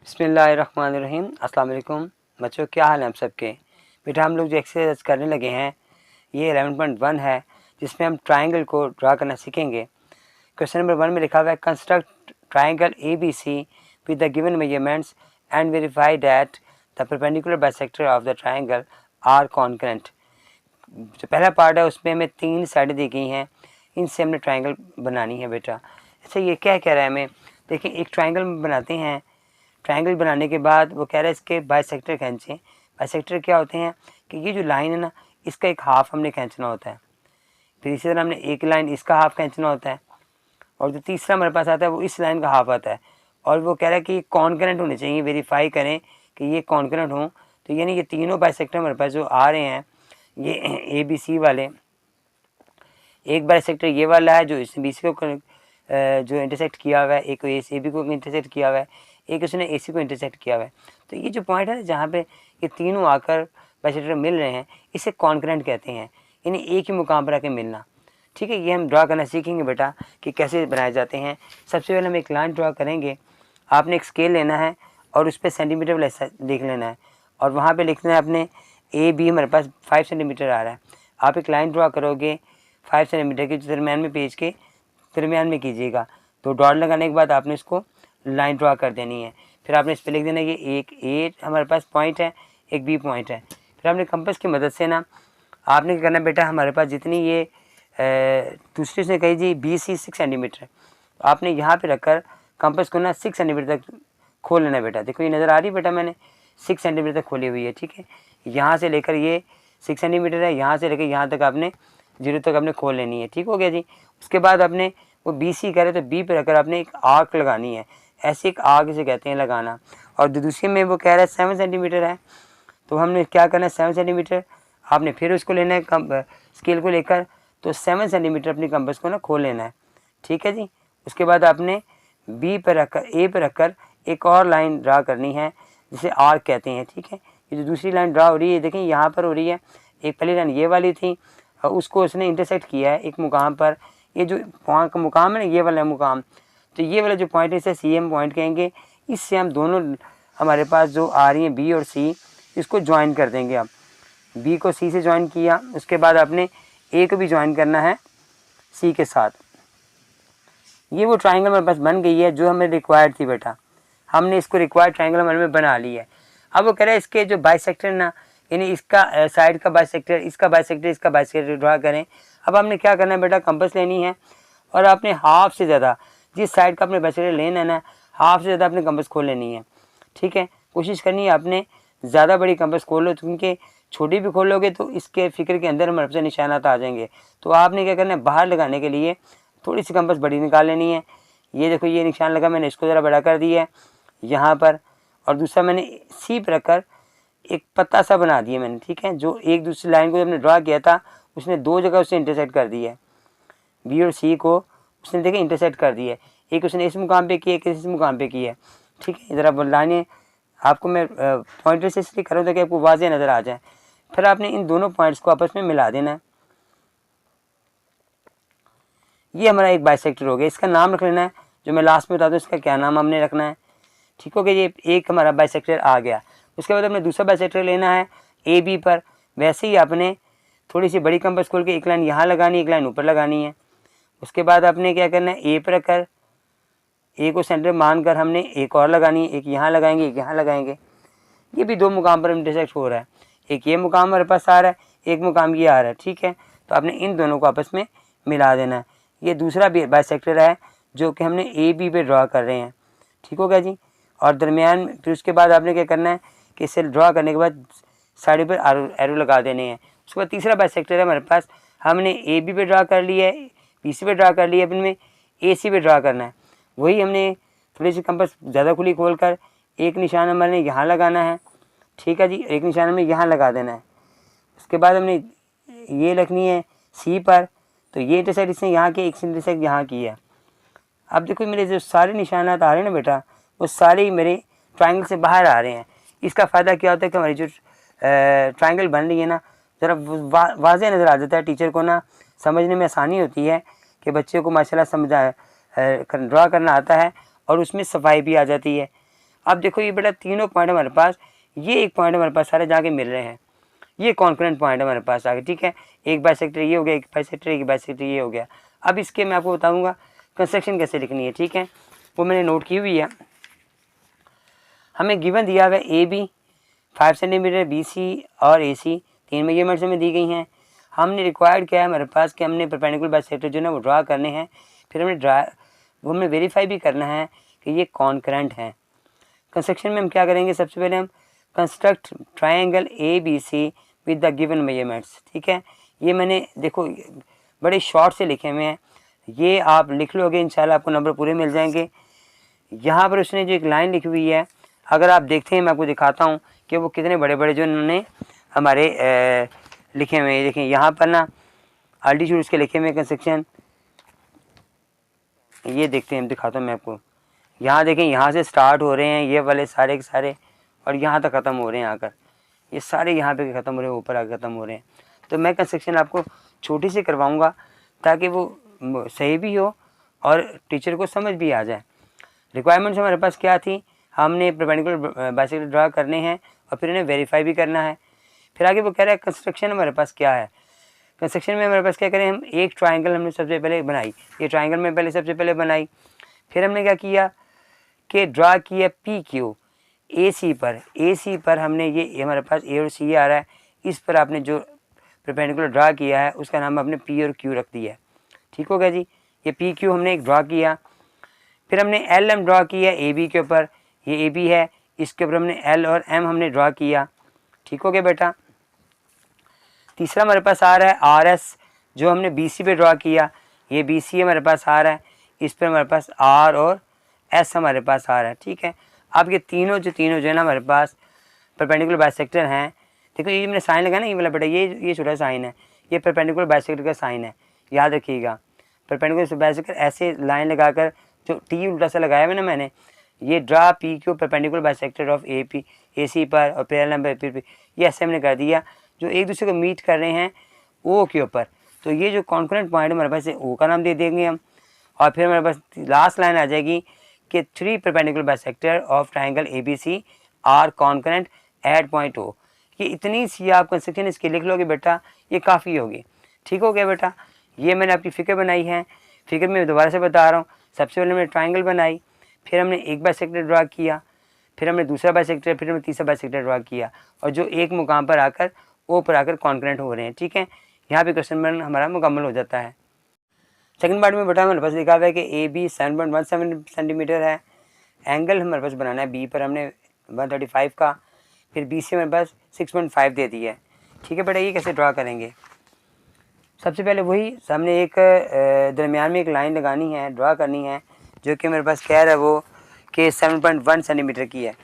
बिस्मिल्लाहिर्रहमानिर्रहीम। अस्सलाम वालेकुम बच्चों, क्या हाल है आप सबके। बेटा हम लोग जो एक्सरसाइज करने लगे हैं ये 11.1 है, जिसमें हम ट्राइंगल को ड्रा करना सीखेंगे। क्वेश्चन नंबर 1 में लिखा हुआ है construct triangle ABC with the given measurements and verify that the perpendicular bisector of the triangle are concurrent. जो पहला पार्ट है उसमें हमें 3 साइडें दी गई हैं, इनसे हमने ट्राइंगल बनानी है बेटा। अच्छा ये क्या कह रहा है हमें, देखिए एक ट्राइंगल बनाते हैं। ट्रायंगल बनाने के बाद वो कह रहा है इसके बाइसेक्टर खींचें। बाइसेक्टर क्या होते हैं कि ये जो लाइन है ना, इसका एक हाफ हमने खींचना होता है। फिर इसी तरह हमने एक लाइन इसका हाफ खींचना होता है, और जो तीसरा हमारे पास आता है वो इस लाइन का हाफ आता है। और वो कह रहा है कि कॉन्करेंट होने चाहिए, वेरीफाई करें कि ये कॉन्करेंट हों। तो यानी ये तीनों बाइसेक्टर हमारे पास जो आ रहे हैं ये ABC वाले, एक बाइसेक्टर ये वाला है जो इस BC को जो इंटरसेक्ट किया हुआ है, एक AB को इंटरसेक्ट किया हुआ है, एक उसने AC को इंटरसेक्ट किया हुआ है। तो ये जो पॉइंट है जहाँ पे ये तीनों आकर बाइसेक्टर मिल रहे हैं, इसे कॉन्करेंट कहते हैं, यानी एक ही मुकाम पर आके मिलना। ठीक है, ये हम ड्रा करना सीखेंगे बेटा कि कैसे बनाए जाते हैं। सबसे पहले हम एक लाइन ड्रा करेंगे। आपने एक स्केल लेना है और उस पर सेंटीमीटर वाला लिख लेना है, और वहाँ पर लिखना है अपने AB हमारे पास 5 सेंटीमीटर आ रहा है। आप एक लाइन ड्रा करोगे 5 सेंटीमीटर के दरमियान में, पेज के दरमियान में कीजिएगा। तो डॉट लगाने के बाद आपने इसको लाइन ड्रा कर देनी है। फिर आपने इस पर लिख देना है कि एक A हमारे पास पॉइंट है, एक B पॉइंट है। फिर आपने कंपास की मदद से ना आपने क्या करना बेटा, हमारे पास जितनी ये दूसरी से कही जी BC 6 सेंटीमीटर है, तो आपने यहाँ पे रखकर कंपास को ना 6 सेंटीमीटर तक खोल लेना है बेटा। देखो ये नज़र आ रही है बेटा, मैंने 6 सेंटीमीटर तक खोली हुई है। ठीक है, यहाँ से लेकर ये 6 सेंटीमीटर है, यहाँ से लेकर यहाँ तक आपने 0 तक आपने खोल लेनी है। ठीक हो गया जी। उसके बाद आपने वो BC करे तो B पे रखकर आपने एक आर्क लगानी है, ऐसे एक आर्क से कहते हैं लगाना। और दूसरी में वो कह रहा है 7 सेंटीमीटर है, तो हमने क्या करना है 7 सेंटीमीटर आपने फिर उसको लेना है स्केल को लेकर, तो 7 सेंटीमीटर अपनी कंपास को ना खोल लेना है। ठीक है जी। उसके बाद आपने B पर रखकर A पर रखकर एक और लाइन ड्रा करनी है जिसे आर्क कहते हैं। ठीक है, ये जो दूसरी लाइन ड्रा हो रही है देखें यहाँ पर हो रही है, एक पहली लाइन ये वाली थी, उसको उसने इंटरसेक्ट किया है एक मुकाम पर। ये जो पॉइंट का मुकाम है ना, ये वाला मुकाम, तो ये वाला जो पॉइंट है इसे CM पॉइंट कहेंगे। इससे हम दोनों हमारे पास जो आ रही हैं B और C, इसको ज्वाइन कर देंगे। आप B को C से ज्वाइन किया, उसके बाद आपने A को भी ज्वाइन करना है C के साथ। ये वो ट्राइंगल हमारे पास बन गई है जो हमें रिक्वायर्ड थी बेटा। हमने इसको रिक्वायर्ड ट्राइंगल हमारे में बना ली है। अब वो कह रहा है इसके जो बाइसेक्टर ना, यानी इसका साइड का बाइसेक्टर, इसका बाइसेक्टर, इसका बाइसेक्टर ड्रा करें। अब आपने क्या करना है बेटा, कंपास लेनी है और आपने हाफ से ज़्यादा जिस साइड का अपने बाइसेक्टर लेना है ना, हाफ से ज़्यादा अपने कंपास खोल लेनी है। ठीक है, कोशिश करनी है आपने ज़्यादा बड़ी कंपास खोल लो, क्योंकि छोटी भी खोलोगे तो इसके फिक्र के अंदर हमारे पास निशानात आ जाएंगे। तो आपने क्या करना है, बाहर लगाने के लिए थोड़ी सी कंपास बड़ी निकाल लेनी है। ये देखो ये निशान लगा, मैंने इसको ज़रा बड़ा कर दिया है यहाँ पर, और दूसरा मैंने C पर रखकर एक पत्ता सा बना दिया मैंने। ठीक है, जो एक दूसरी लाइन को हमने ड्रा किया था उसने दो जगह उससे इंटरसेक्ट कर दिया है, B और C को उसने देखे इंटरसेक्ट कर दिया है। एक उसने इस मुकाम पे किया, एक इस मुकाम पे किया है। ठीक है, ज़रा लाइनें आपको मैं पॉइंटर से इसलिए कर रहा हूँ ताकि आपको वाज़ेह नज़र आ जाए। फिर आपने इन दोनों पॉइंट्स को आपस में मिला देना है। ये हमारा एक बाइसेक्टर हो गया, इसका नाम रख लेना है, जो मैं लास्ट में बता दूँ इसका क्या नाम हमने रखना है। ठीक हो गया, ये एक हमारा बाइसेक्टर आ गया। उसके बाद हमने दूसरा बाइसेक्टर लेना है AB पर। वैसे ही आपने थोड़ी सी बड़ी कंपास खोल के एक लाइन यहाँ लगानी है, एक लाइन ऊपर लगानी है। उसके बाद आपने क्या करना है, A पर रखकर A को सेंटर मानकर हमने एक और लगानी है, एक यहाँ लगाएंगे, एक यहाँ लगाएंगे। ये भी दो मुकाम पर इंटरसेक्ट हो रहा है, एक ये मुकाम हमारे पास आ रहा है, एक मुकाम ये आ रहा है। ठीक है, तो आपने इन दोनों को आपस में मिला देना है। ये दूसरा भी बाइसेक्टर है जो कि हमने AB पे ड्रा कर रहे हैं। ठीक हो गया जी। और दरमियान फिर उसके बाद आपने क्या करना है कि इसे ड्रा करने के बाद साइड पर एरो लगा देने हैं। उसके बाद तीसरा बाइसेक्टर है हमारे पास, हमने AB पे ड्रा कर लिया है, BC पे ड्रा कर लिया है, फिर में AC पे ड्रा करना है। वही हमने थोड़ी सी कंपास ज़्यादा खुली खोल कर एक निशान हमारे यहाँ लगाना है। ठीक है जी, एक निशान हमें यहाँ लगा देना है। उसके बाद हमने ये रखनी है C पर, तो ये इंटरसेक्ट इसने यहाँ की, एक इंटरसेक्ट यहाँ की है। अब देखो मेरे जो सारे निशानात आ रहे हैं ना बेटा, वो सारे ही मेरे ट्राइंगल से बाहर आ रहे हैं। इसका फ़ायदा क्या होता है कि हमारी जो ट्राइंगल बन रही है ना, ज़रा वाज़ेह नज़र आ जाता है, टीचर को ना समझने में आसानी होती है कि बच्चे को माशाल्लाह ड्रा करना आता है और उसमें सफाई भी आ जाती है। अब देखो ये बेटा तीनों पॉइंट हमारे पास, ये एक पॉइंट हमारे पास सारे जाके मिल रहे हैं, ये कॉन्करेंट पॉइंट हमारे पास आ गए, ठीक है। एक बाइसेक्टर ये हो गया, एक बाइसेक्टर, एक बाइसेक्टर ये हो गया। अब इसके मैं आपको बताऊंगा कंस्ट्रक्शन कैसे लिखनी है, ठीक है, वो मैंने नोट की हुई है। हमें गिवन दिया हुआ A B 5 centimetre, B C और ए सी 3 मेजरमेंट्स में दी गई हैं। हमने रिक्वायर्ड क्या है हमारे पास कि हमने परपेंडिकुलर बाइसेक्टर जो है वो ड्रा करने हैं, फिर हमने वेरीफाई भी करना है कि ये कॉन्करेंट हैं। कंस्ट्रक्शन में हम क्या करेंगे, सबसे पहले हम construct triangle A B C with the given measurements, ठीक है। ये मैंने देखो बड़े शॉर्ट से लिखे हुए हैं, ये आप लिख लोगे इंशाल्लाह आपको नंबर पूरे मिल जाएंगे। यहाँ पर उसने जो एक लाइन लिखी हुई है, अगर आप देखते हैं मैं आपको दिखाता हूँ कि वो कितने बड़े बड़े जो उन्होंने हमारे लिखे हुए हैं। देखें यहाँ पर ना अल्टीट्यूड उसके लिखे हुए कंस्ट्रक्शन, ये देखते हैं, दिखाता हूँ मैं आपको। यहाँ देखें, यहाँ से स्टार्ट हो रहे हैं ये वाले सारे के सारे और यहाँ तक ख़त्म हो रहे हैं आकर, ये सारे यहाँ पे ख़त्म हो रहे हैं, ऊपर आकर ख़त्म हो रहे हैं। तो मैं कंस्ट्रक्शन आपको छोटी सी करवाऊँगा ताकि वो सही भी हो और टीचर को समझ भी आ जाए। रिक्वायरमेंट्स हमारे पास क्या थी, हमने परपेंडिकुलर बाइसेक्टर ड्रा करने हैं और फिर इन्हें वेरीफाई भी करना है। फिर आगे वो कह रहा है कंस्ट्रक्शन हमारे पास क्या है। कंस्ट्रक्शन में हमारे पास क्या करें, हम एक ट्रायंगल हमने सबसे पहले बनाई, ये ट्रायंगल में पहले सबसे पहले बनाई। फिर हमने क्या किया कि ड्रा किया पी क्यू ए सी पर हमने ये हमारे पास ए और सी आ रहा है, इस पर आपने जो परपेंडिकुलर ड्रा किया है उसका नाम आपने पी और क्यू रख दिया है, ठीक हो गया जी। ये पी क्यू हमने एक ड्रा किया। फिर हमने एल एम ड्रा किया ए बी के ऊपर, ये ए बी है, इसके ऊपर हमने एल और एम हमने ड्रा किया, ठीक हो गया बेटा। तीसरा हमारे पास आ रहा है आर एस, जो हमने बी सी पे ड्रा किया, ये बी सी हमारे पास आ रहा है, इस पर हमारे पास आर और एस हमारे पास आ रहा है, ठीक है। अब ये तीनों जो है ना हमारे पास परपेंडिकुलर बाइसेक्टर हैं। देखो ये मैंने साइन लगाया ना, ये वाला बेटा ये छोटा साइन है, ये परपेंडिकुलर बाइसेक्टर का साइन है, याद रखिएगा। परपेंडिकुलर बाइसेक्टर ऐसे लाइन लगाकर, जो टी उल्टा सा लगाया है ना मैंने, ये draw P Q perpendicular bisector of A P A C पर और पैरेलल बाय फिर ये ऐसे हमने कर दिया, जो एक दूसरे को मीट कर रहे हैं ओ के ऊपर। तो ये जो कॉन्करेंट पॉइंट हमारे पास है ओ का नाम दे देंगे हम। और फिर हमारे पास लास्ट लाइन आ जाएगी कि 3 perpendicular bisector of triangle A B C are concurrent at point O. ये इतनी सी आप कंस्ट्रक्शन इसकी लिख लोगे बेटा, ये काफ़ी होगी, ठीक हो गया बेटा। ये मैंने आपकी फ़िगर बनाई है, फिगर में दोबारा से बता रहा हूँ। सबसे पहले हमने ट्रायंगल बनाई, फिर हमने एक बाइसेक्टर ड्रा किया, फिर हमने दूसरा बाइसेक्टर, फिर हमने तीसरा बाइसेक्टर ड्रा किया, और जो एक मुकाम पर आकर ओ पर आकर कॉन्करेंट हो रहे हैं, ठीक है। यहाँ पे क्वेश्चन बन हमारा मुकम्मल हो जाता है। सेकंड पार्ट में बेटा हमारे पास लिखा हुआ है कि ए बी 7.17 सेंटीमीटर है। एंगल हमारे पास बनाना है बी पर हमने 135 का, फिर बी से हमारे पास 6.5 दे दिया है, ठीक है बेटा। ये कैसे ड्रा करेंगे, सबसे पहले वही सामने एक दरमियान में एक लाइन लगानी है, ड्रा करनी है, जो कि मेरे पास कह रहा है वो कि 7.1 सेंटीमीटर की है।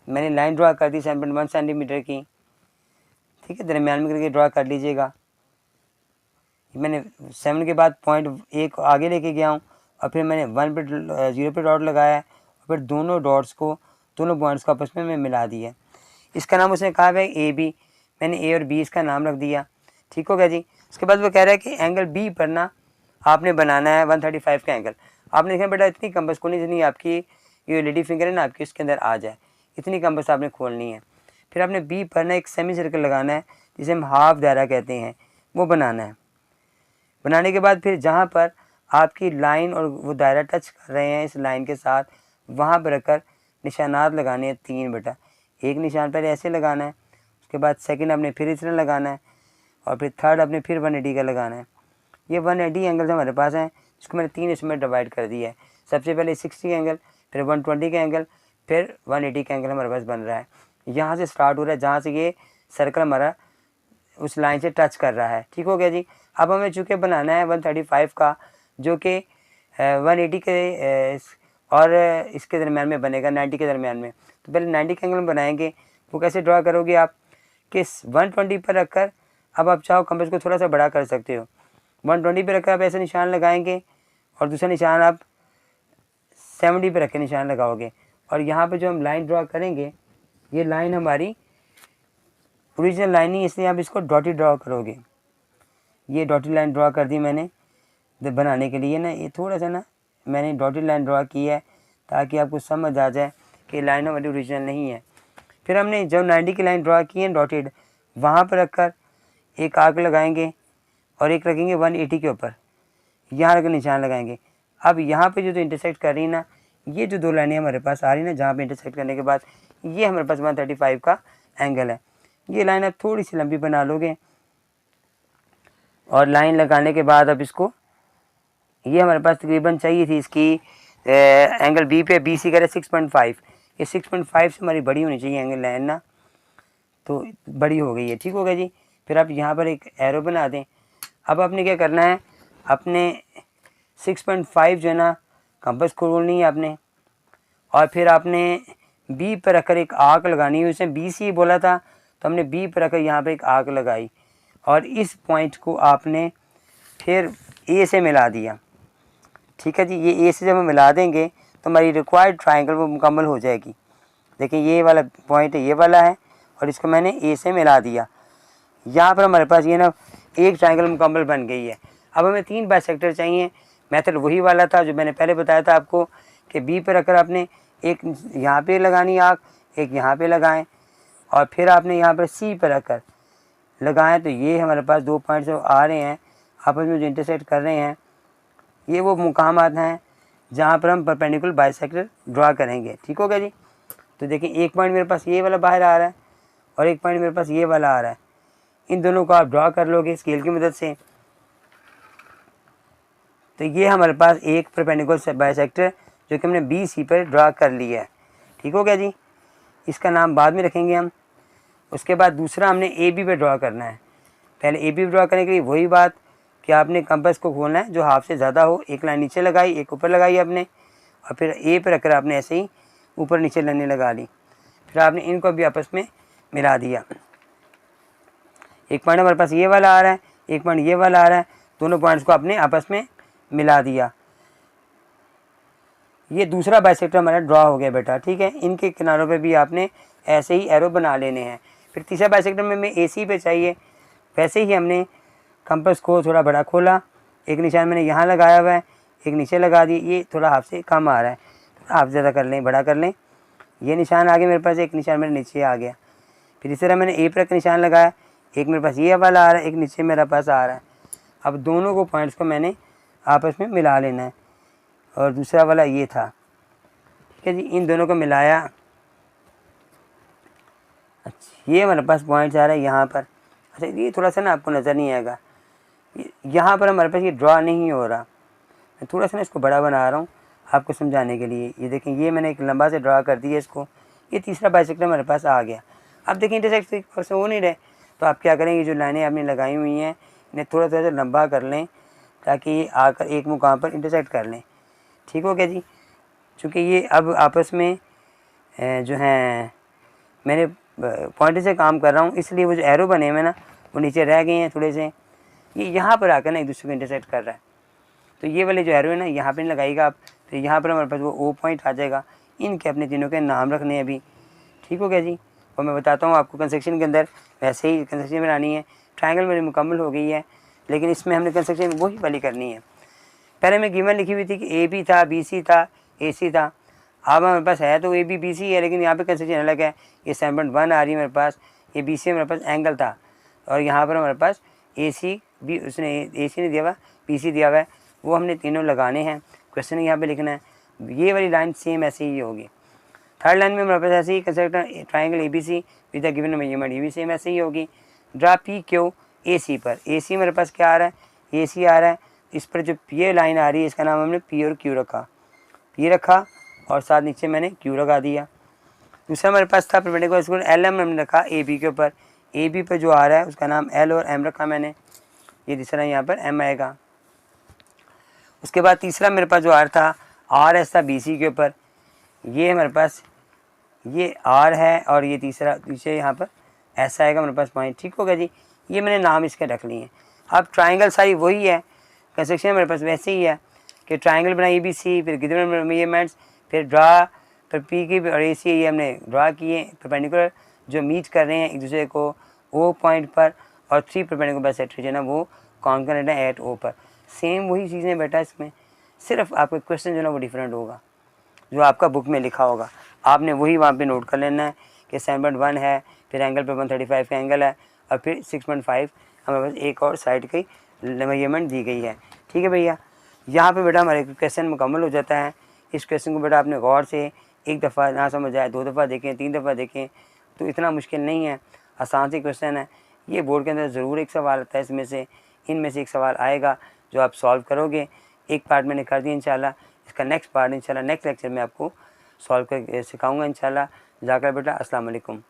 मैंने लाइन ड्रा कर दी 7.1 सेंटीमीटर की, ठीक है, दरमियान में करके ड्रा कर लीजिएगा। मैंने 7 के बाद पॉइंट एक आगे लेके गया हूँ, और फिर मैंने 1 पे 0 पे डॉट लगाया है, और फिर दोनों पॉइंट्स को आपस में मैं मिला दिया। इसका नाम उसने कहा है ए बी, मैंने ए और बी इसका नाम रख दिया, ठीक हो गया जी। उसके बाद वो कह रहा है कि एंगल बी पर ना आपने बनाना है 135 का एंगल। आपने देखा बेटा इतनी कंपस खोलनी जितनी आपकी ये लेडी फिंगर है ना आपकी उसके अंदर आ जाए, इतनी कंपस आपने खोलनी है। फिर आपने बी पर ना एक सेमी सर्कल लगाना है, जिसे हम हाफ दायरा कहते हैं, वो बनाना है। बनाने के बाद फिर जहाँ पर आपकी लाइन और वो दायरा टच कर रहे हैं इस लाइन के साथ, वहाँ पर रखकर निशानात लगाने हैं 3 बेटा। एक निशान पहले ऐसे लगाना है, उसके बाद सेकंड आपने फिर इस तरह लगाना है, और फिर थर्ड आपने फिर 180 का लगाना है। ये 180 एंगल्स हमारे पास हैं, जिसको मैंने 3 इसमें डिवाइड कर दिया है। सबसे पहले 60 एंगल, फिर 120 का एंगल, फिर 180 का एंगल हमारे पास बन रहा है। यहाँ से स्टार्ट हो रहा है जहाँ से ये सर्कल हमारा उस लाइन से टच कर रहा है, ठीक हो गया जी। अब हमें चूँकि बनाना है 135 का, जो कि 180 के और इसके दरमियान में बनेगा 90 के दरमियान में। तो पहले 90 का एंगल बनाएंगे, वो कैसे ड्रा करोगे आप कि 120 पर रखकर, अब आप चाहो कंपास को थोड़ा सा बड़ा कर सकते हो, 120 पर रखकर आप ऐसे निशान लगाएंगे, और दूसरा निशान आप 70 पर रख के निशान लगाओगे। और यहाँ पर जो हम लाइन ड्रा करेंगे, ये लाइन हमारी ओरिजिनल लाइन ही, इसलिए आप इसको डॉटेड ड्रा करोगे। ये डॉटेड लाइन ड्रा कर दी मैंने बनाने के लिए ना, ये थोड़ा सा ना मैंने डॉटेड लाइन ड्रा की है ताकि आपको समझ आ जाए कि लाइन हमारी ओरिजिनल नहीं है। फिर हमने जब 90 की लाइन ड्रा की है डॉटेड, वहाँ पर रखकर एक आर्क लगाएंगे और एक रखेंगे 180 के ऊपर, यहाँ रखकर निशान लगाएंगे। अब यहाँ पे जो इंटरसेक्ट कर रही है ना, ये जो दो लाइनें हमारे पास आ रही है ना, जहाँ पे इंटरसेक्ट करने के बाद ये हमारे पास 135 का एंगल है। ये लाइन आप थोड़ी सी लंबी बना लोगे और लाइन लगाने के बाद अब इसको, ये हमारे पास तकरीबन चाहिए थी इसकी एंगल बी पे, बी सी करे 6.5, ये 6.5 से हमारी बड़ी होनी चाहिए एंगल लाइन ना, तो बड़ी हो गई है। ठीक हो गया जी। फिर आप यहाँ पर एक एरो बना दें। अब आपने क्या करना है, अपने 6.5 जो है ना कंपास खोलनी है आपने, और फिर आपने बी पर रखकर एक आर्क लगानी है। उसने बी सी बोला था तो हमने बी पर रखकर यहाँ पे एक आर्क लगाई और इस पॉइंट को आपने फिर ए से मिला दिया। ठीक है जी। ये ए से जब हम मिला देंगे तो हमारी रिक्वायर्ड ट्रायंगल वो मुकम्मल हो जाएगी। देखिए ये वाला पॉइंट ये वाला है और इसको मैंने ए से मिला दिया। यहाँ पर हमारे पास ये ना एक ट्रायंगल मुकम्मल बन गई है। अब हमें 3 बाइसेक्टर चाहिए। मेथड वही वाला था जो मैंने पहले बताया था आपको कि बी पर रखकर आपने एक यहाँ पे लगानी आग, एक यहाँ पे लगाएं और फिर आपने यहाँ पर सी पर रखकर लगाएं। तो ये हमारे पास 2 पॉइंट्स आ रहे हैं आपस में जो इंटरसेक्ट कर रहे हैं, ये वो मुकामात हैं जहाँ पर हम परपेंडिकुलर बाइसेक्टर ड्रा करेंगे। ठीक हो गया जी। तो देखिए एक पॉइंट मेरे पास ये वाला बाहर आ रहा है और एक पॉइंट मेरे पास ये वाला आ रहा है। इन दोनों को आप ड्रा कर लोगे स्केल की मदद से, तो ये हमारे पास एक परपेंडिकुलर बाइसेक्टर जो कि हमने बी सी पर ड्रा कर लिया है। ठीक हो गया जी। इसका नाम बाद में रखेंगे हम। उसके बाद दूसरा हमने ए बी पर ड्रा करना है। पहले ए बी ड्रा करने के लिए वही बात कि आपने कंपास को खोलना है जो हाफ से ज़्यादा हो, एक लाइन नीचे लगाई एक ऊपर लगाई आपने, और फिर ए पर रखकर आपने ऐसे ही ऊपर नीचे लाइनें लगा ली। फिर आपने इनको भी आपस में मिला दिया। एक पॉइंट हमारे पास ये वाला आ रहा है, एक पॉइंट ये वाला आ रहा है, दोनों पॉइंट्स को आपने आपस में मिला दिया। ये दूसरा बाइसेक्टर हमारा ड्रा हो गया बेटा। ठीक है। इनके किनारों पे भी आपने ऐसे ही एरो बना लेने हैं। फिर तीसरा बाइसेक्टर में हमें AC पे चाहिए। वैसे ही हमने कंपास को थोड़ा बड़ा खोला, एक निशान मैंने यहाँ लगाया हुआ है, एक नीचे लगा दी। ये थोड़ा हाफ से कम आ रहा है, हाफ ज़्यादा कर लें, बड़ा कर लें। ये निशान आ गया मेरे पास, एक निशान मेरे नीचे आ गया। फिर इस तरह मैंने ए पर निशान लगाया, एक मेरे पास ये वाला आ रहा है, एक नीचे मेरे पास आ रहा है। अब दोनों को पॉइंट्स को मैंने आपस में मिला लेना है और दूसरा वाला ये था। ठीक है जी। इन दोनों को मिलाया। अच्छा ये हमारे पास पॉइंट्स आ रहा है यहाँ पर। अच्छा ये थोड़ा सा ना आपको नज़र नहीं आएगा, यहाँ पर हमारे पास ये ड्रा नहीं हो रहा। मैं थोड़ा सा ना इसको बड़ा बना रहा हूँ आपको समझाने के लिए। ये देखें ये मैंने एक लंबा से ड्रा कर दिया इसको। ये तीसरा बाइसेक्टर हमारे पास आ गया। अब देखिए इंटरसेक्ट से हो नहीं रहे, तो आप क्या करेंगे, जो लाइनें आपने लगाई हुई हैं इन्हें थोड़ा थोड़ा सा लंबा कर लें ताकि ये आकर एक मुकाम पर इंटरसेक्ट कर लें। ठीक हो गया जी। चूँकि ये अब आपस में जो हैं मैंने पॉइंटर से काम कर रहा हूँ, इसलिए वो जो एरो बने हुए ना वो नीचे रह गए हैं थोड़े से। ये यहाँ पर आकर ना एक दूसरे को इंटरसेक्ट कर रहा है। तो ये वाले जो एरो है ना यहाँ पर नहीं लगाएगा आप, तो यहाँ पर हमारे पास वो ओ पॉइंट आ जाएगा। इनके अपने तीनों के नाम रखने हैं अभी। ठीक हो गया जी। और मैं बताता हूँ आपको कंस्ट्रक्शन के अंदर वैसे ही कंस्ट्रक्शन बनानी है। ट्रायंगल मेरी मुकम्मल हो गई है, लेकिन इसमें हमने कंस्ट्रक्शन वही वाली करनी है। पहले मैं गिवन लिखी हुई थी कि ए बी था, बी सी था, ए सी था। अब हमारे पास है तो ए बी बी सी है, लेकिन यहाँ पे कंस्ट्रक्शन अलग है। ये 7.1 आ रही है मेरे पास, ये बी सी मेरे पास एंगल था, और यहाँ पर हमारे पास ए सी भी उसने ए सी ने दिया हुआ, बी सी दिया हुआ है, वो हमने तीनों लगाने हैं। क्वेश्चन यहाँ पे लिखना है। ये वाली लाइन सेम ऐसे ही होगी। थर्ड लाइन में हमारे पास ऐसे ही construct triangle A B C with the given measurement, ये भी सेम ऐसे ही होगी। Draw P Q A C पर, ए सी मेरे पास क्या आ रहा है, ए सी आ रहा है। इस पर जो ये लाइन आ रही है इसका नाम हमने पी और क्यू रखा, पी रखा और साथ नीचे मैंने क्यू लगा दिया। दूसरा हमारे पास था परपेंडिकुलर एल एम हमने रखा ए बी के ऊपर, ए बी पर जो आ रहा है उसका नाम एल और एम रखा मैंने। ये तीसरा यहाँ पर एम आएगा। उसके बाद तीसरा मेरे पास जो आर था, आर एस था बी सी के ऊपर। ये हमारे पास ये आर है और ये तीसरा पीछे यहाँ पर ऐसा आएगा मेरे पास पॉइंट। ठीक होगा जी। ये मैंने नाम इसके रख लिए हैं। अब ट्राइंगल सारी वही है, कंस्ट्रक्शन मेरे पास वैसे ही है कि ट्राइंगल बनाई बी सी, फिर गिवन मेजरमेंट्स, फिर ड्रा, फिर पी की और ए सी ये हमने ड्रा किए परपेंडिकुलर जो मीट कर रहे हैं एक दूसरे को ओ पॉइंट पर, और 3 परपेंडिकुलर बाइसेक्टर जो है ना वो कॉन्करेंट है एट ओ पर। सेम वही चीज़ें बेटा इसमें, सिर्फ आपका क्वेश्चन जो है ना वो डिफरेंट होगा जो आपका बुक में लिखा होगा। आपने वही वहाँ पे नोट कर लेना है कि 7.1 है, फिर एंगल पे 135 का एंगल है और फिर 6.5 हमारे पास एक और साइड की मेजरमेंट दी गई है। ठीक है भैया, यहाँ पे बेटा हमारे क्वेश्चन मुकम्मल हो जाता है। इस क्वेश्चन को बेटा आपने गौर से एक दफ़ा ना समझ आए 2 दफ़ा देखें, 3 दफ़ा देखें, तो इतना मुश्किल नहीं है, आसान सी क्वेश्चन है। ये बोर्ड के अंदर ज़रूर एक सवाल आता है, इनमें से एक सवाल आएगा जो आप सॉल्व करोगे। एक पार्ट मैंने कर दिया इंशाल्लाह, इसका नेक्स्ट पार्ट इंशाल्लाह नेक्स्ट लेक्चर में आपको सॉल्व कर सिखाऊंगा इंशाल्लाह। जाकर बेटा अस्सलाम वालेकुम।